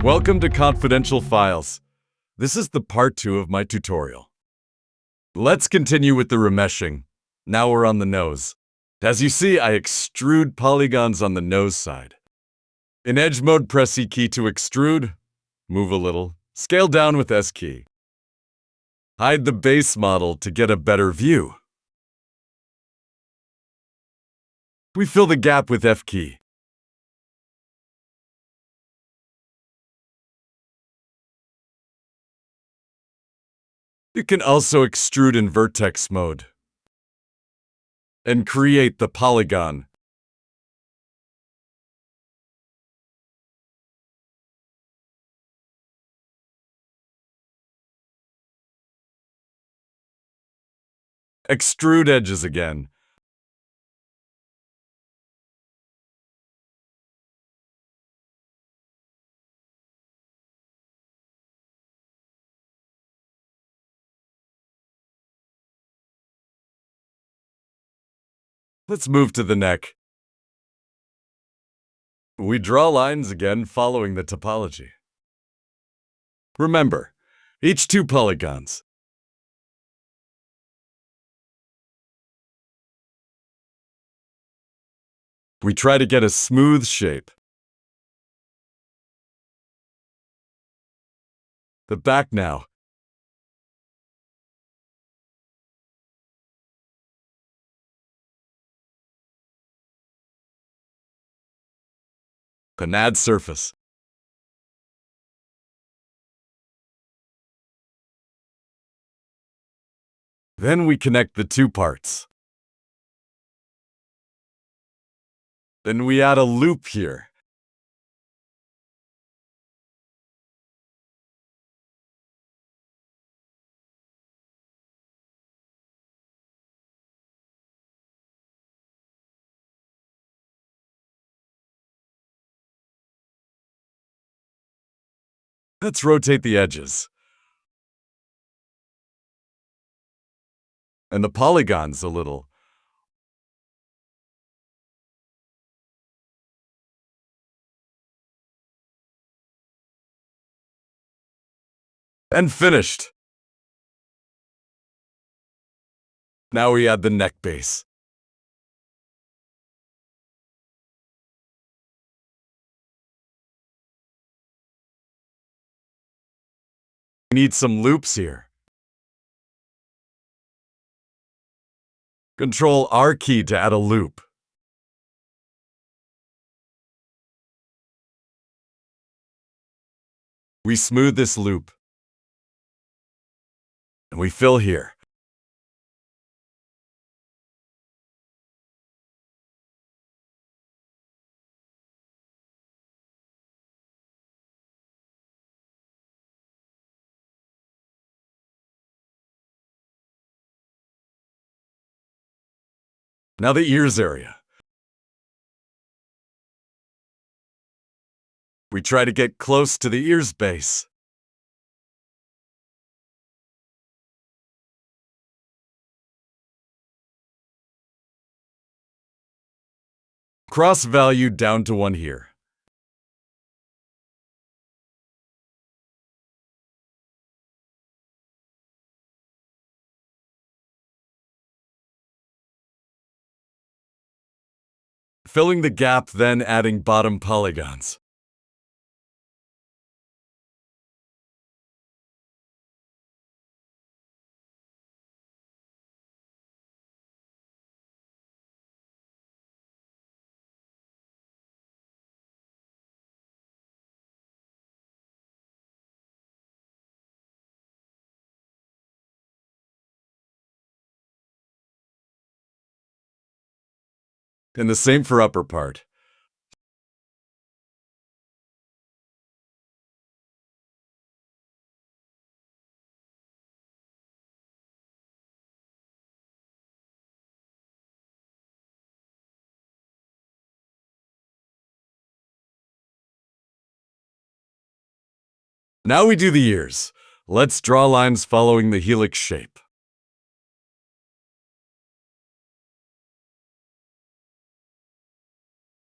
Welcome to Confidential Files. This is the part 2 of my tutorial. Let's continue with the remeshing. Now we're on the nose. As you see, I extrude polygons on the nose side. In edge mode, press E key to extrude, move a little, scale down with S key. Hide the base model to get a better view. We fill the gap with F key. You can also extrude in vertex mode and create the polygon. Extrude edges again. Let's move to the neck. We draw lines again following the topology. Remember, each 2 polygons. We try to get a smooth shape. The back now. An add surface. Then we connect the 2 parts. Then we add a loop here. Let's rotate the edges. And the polygons a little. And finished. Now we add the neck base. We need some loops here. Control R key to add a loop. We smooth this loop. And we fill here. Now the ears area. We try to get close to the ears base. Cross value down to 1 here. Filling the gap, then adding bottom polygons. And the same for upper part. Now we do the ears. Let's draw lines following the helix shape.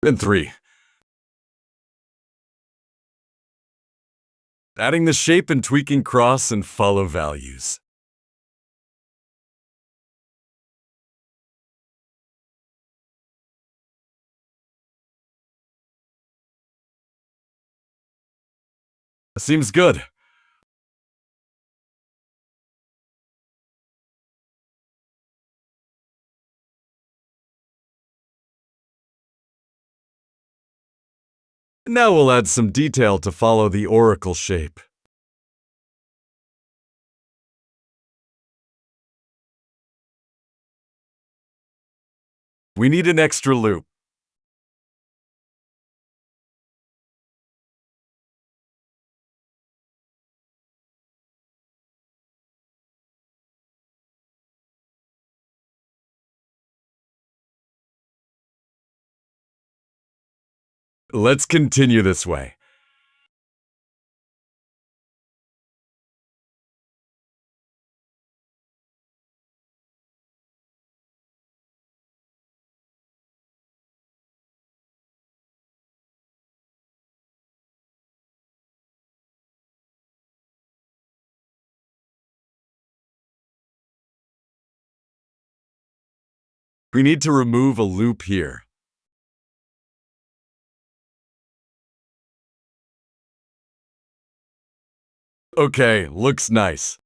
And 3. Adding the shape and tweaking cross and follow values. Seems good. Now we'll add some detail to follow the oracle shape. We need an extra loop. Let's continue this way. We need to remove a loop here. Okay, looks nice.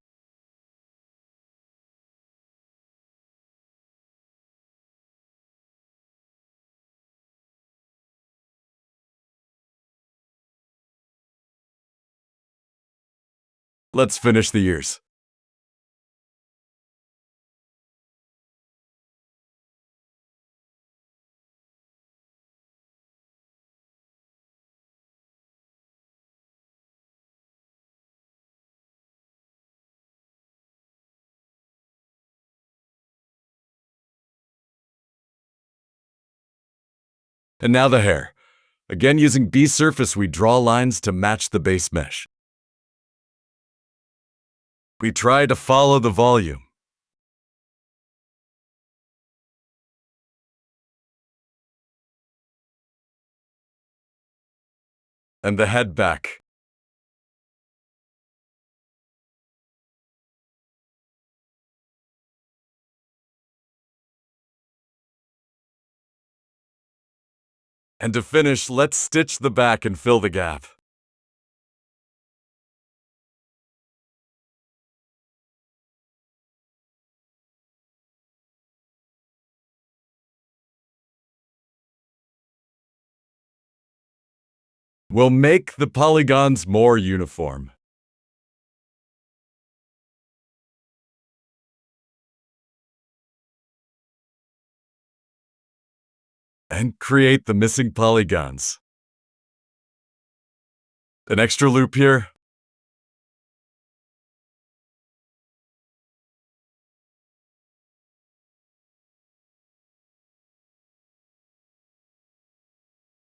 Let's finish the ears. And now the hair. Again, using B surface, we draw lines to match the base mesh. We try to follow the volume. And the head back. And to finish, let's stitch the back and fill the gap. We'll make the polygons more uniform. And create the missing polygons. An extra loop here.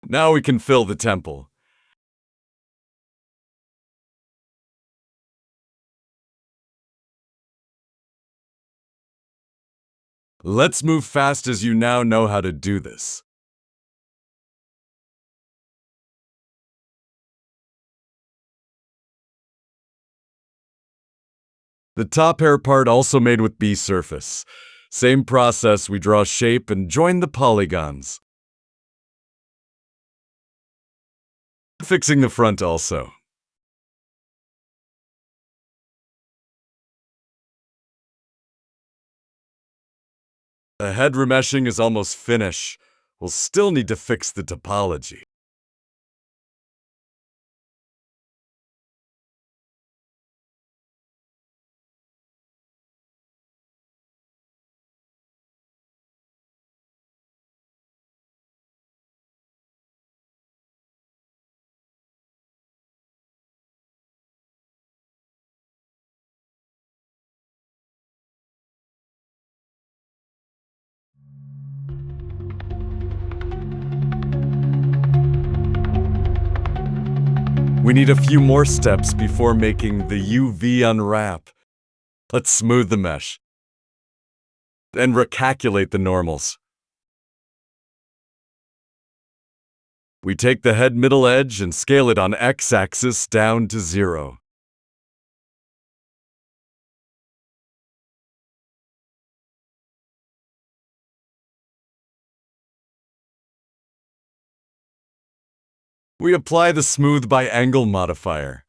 Now we can fill the temple. Let's move fast as you now know how to do this. The top hair part also made with B surface. Same process, we draw shape and join the polygons. Fixing the front also. The head remeshing is almost finished. We'll still need to fix the topology. We need a few more steps before making the UV unwrap. Let's smooth the mesh. And recalculate the normals. We take the head middle edge and scale it on x-axis down to 0. We apply the smooth by angle modifier.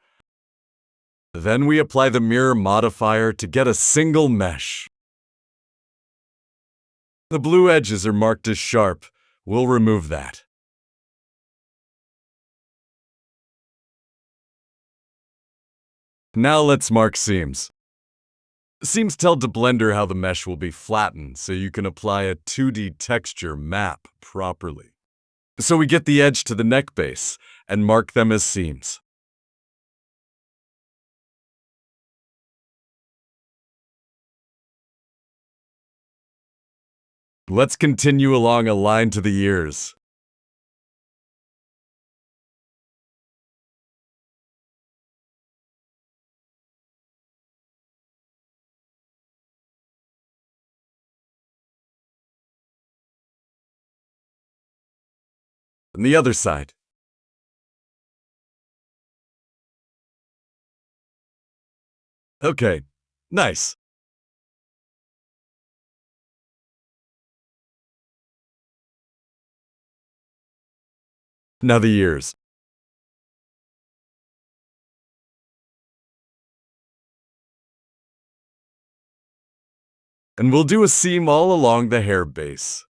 Then we apply the mirror modifier to get a single mesh. The blue edges are marked as sharp. We'll remove that. Now let's mark seams. Seams tell to Blender how the mesh will be flattened, so you can apply a 2D texture map properly. So we get the edge to the neck base and mark them as seams. Let's continue along a line to the ears. And the other side. Okay, nice. Now the ears. And we'll do a seam all along the hair base.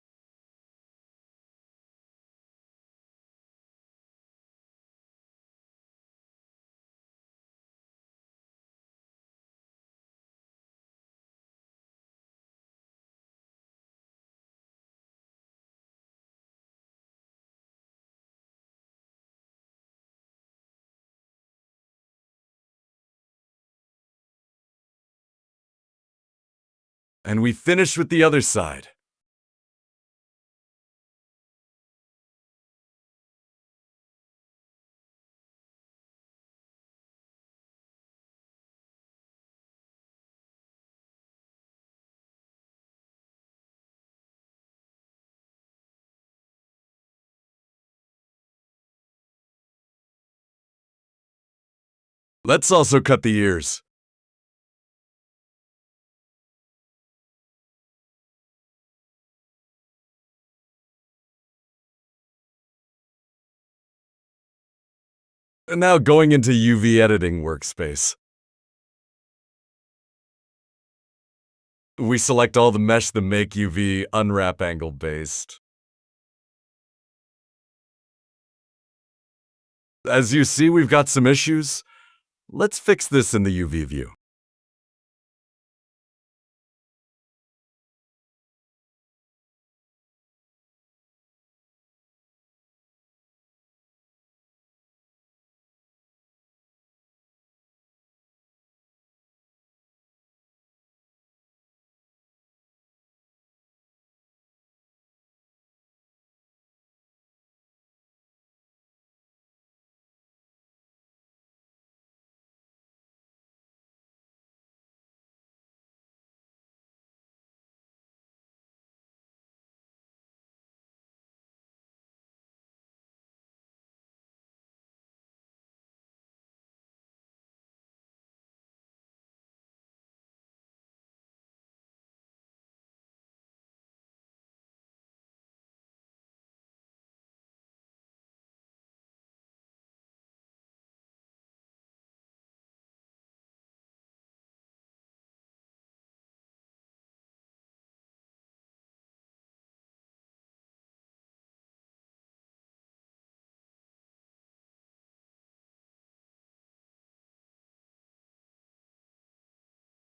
And we finish with the other side. Let's also cut the ears. And now going into UV editing workspace. We select all the mesh that make UV unwrap angle based. As you see, we've got some issues. Let's fix this in the UV view.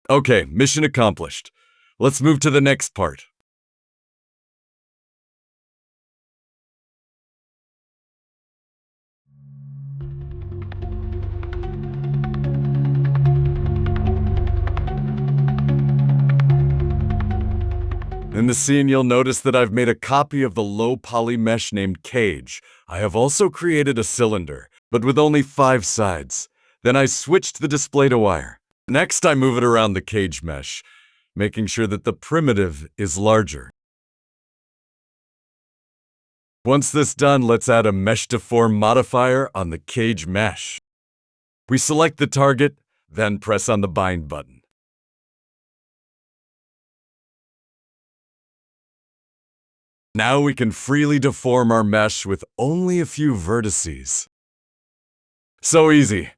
Okay, mission accomplished. Let's move to the next part. In the scene, you'll notice that I've made a copy of the low poly mesh named Cage. I have also created a cylinder, but with only 5 sides. Then I switched the display to wire. Next, I move it around the cage mesh, making sure that the primitive is larger. Once this done, let's add a mesh deform modifier on the cage mesh. We select the target, then press on the bind button. Now we can freely deform our mesh with only a few vertices. So easy.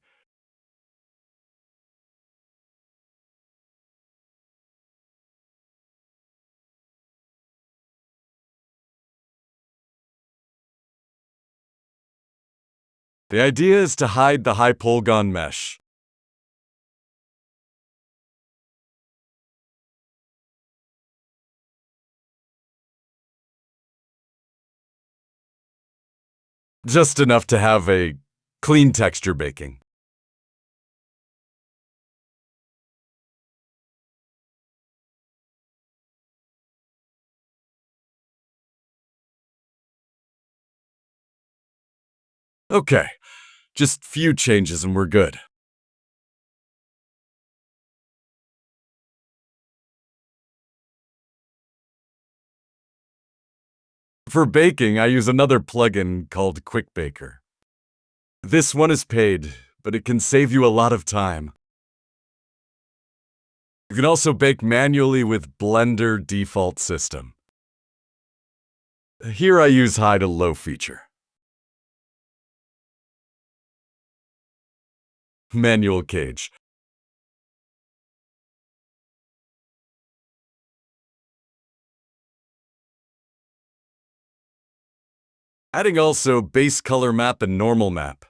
The idea is to hide the high polygon mesh. Just enough to have a clean texture baking. Okay, just few changes and we're good. For baking, I use another plugin called Quick Baker. This one is paid, but it can save you a lot of time. You can also bake manually with Blender default system. Here I use high to low feature. Manual cage. Adding also base color map and normal map.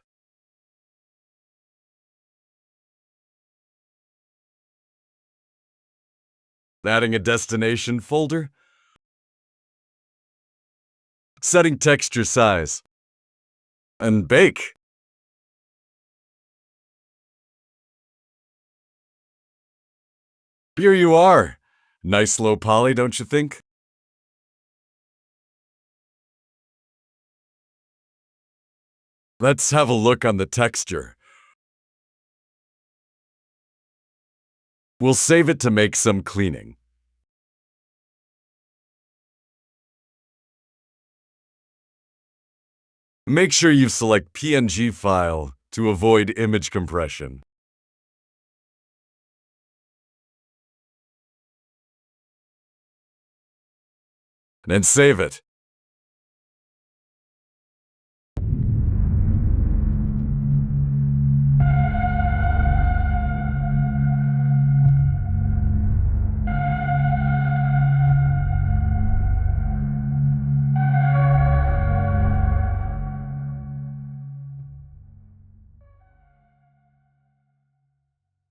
Adding a destination folder. Setting texture size. And bake. Here you are. Nice low poly, don't you think? Let's have a look on the texture. We'll save it to make some cleaning. Make sure you select PNG file to avoid image compression. And save it.